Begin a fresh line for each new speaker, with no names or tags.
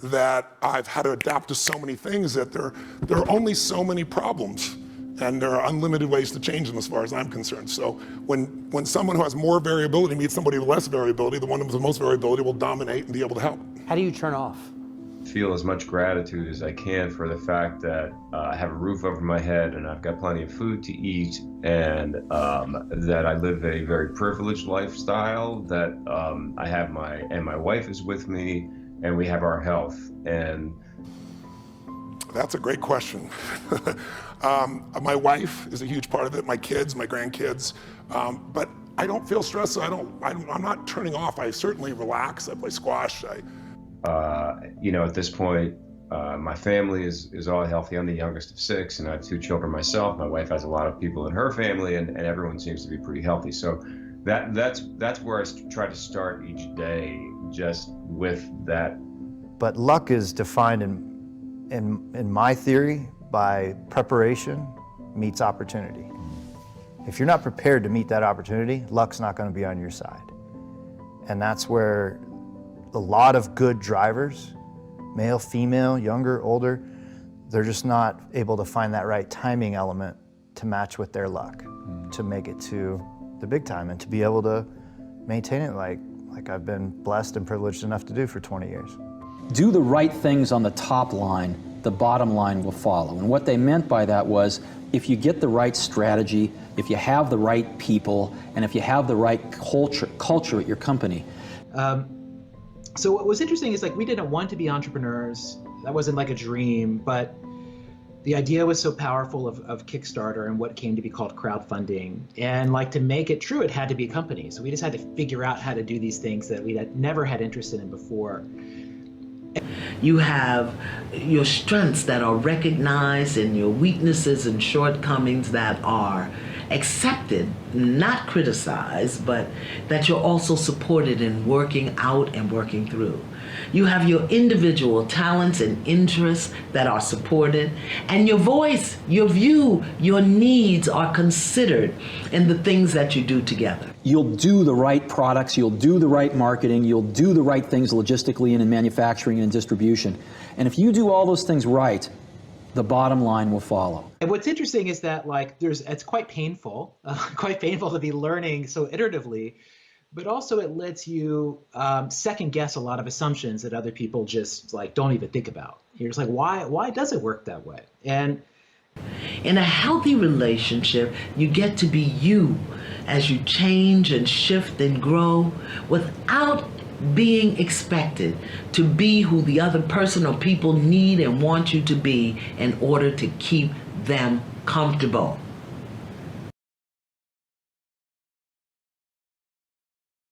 that I've had to adapt to so many things that there are only so many problems, and there are unlimited ways to change them as far as I'm concerned. So when someone who has more variability meets somebody with less variability, the one with the most variability will dominate and be able to help.
How do you turn off?
Feel as much gratitude as I can for the fact that I have a roof over my head and I've got plenty of food to eat, and that I live a very privileged lifestyle, that I have my wife is with me, and we have our health. And
that's a great question. My wife is a huge part of it, my kids, my grandkids, but I don't feel stressed, so I'm not turning off. I certainly relax, I play squash.
You know, at this point, my family is all healthy. I'm the youngest of 6, and I have 2 children myself. My wife has a lot of people in her family, and everyone seems to be pretty healthy. So that's where I try to start each day, just with that.
But luck is defined in my theory by preparation meets opportunity. If you're not prepared to meet that opportunity, luck's not going to be on your side. And that's where a lot of good drivers, male, female, younger, older, they're just not able to find that right timing element to match with their luck, to make it to the big time and to be able to maintain it like I've been blessed and privileged enough to do for 20 years.
Do the right things on the top line, the bottom line will follow. And what they meant by that was, if you get the right strategy, if you have the right people, and if you have the right culture at your company.
So what was interesting is, like, we didn't want to be entrepreneurs. That wasn't like a dream, but the idea was so powerful of Kickstarter and what came to be called crowdfunding. And like, to make it true, it had to be a company. So we just had to figure out how to do these things that we had never had interest in before.
You have your strengths that are recognized and your weaknesses and shortcomings that are accepted, not criticized, but that you're also supported in working out and working through. You have your individual talents and interests that are supported, and your voice, your view, your needs are considered in the things that you do together.
You'll do the right products, you'll do the right marketing, you'll do the right things logistically and in manufacturing and distribution. And if you do all those things right, the bottom line will follow.
And what's interesting is that, like, it's quite painful to be learning so iteratively, but also it lets you second guess a lot of assumptions that other people just like don't even think about. You're just like, why does it work that way? And
in a healthy relationship, you get to be you as you change and shift and grow without being expected to be who the other person or people need and want you to be in order to keep them comfortable.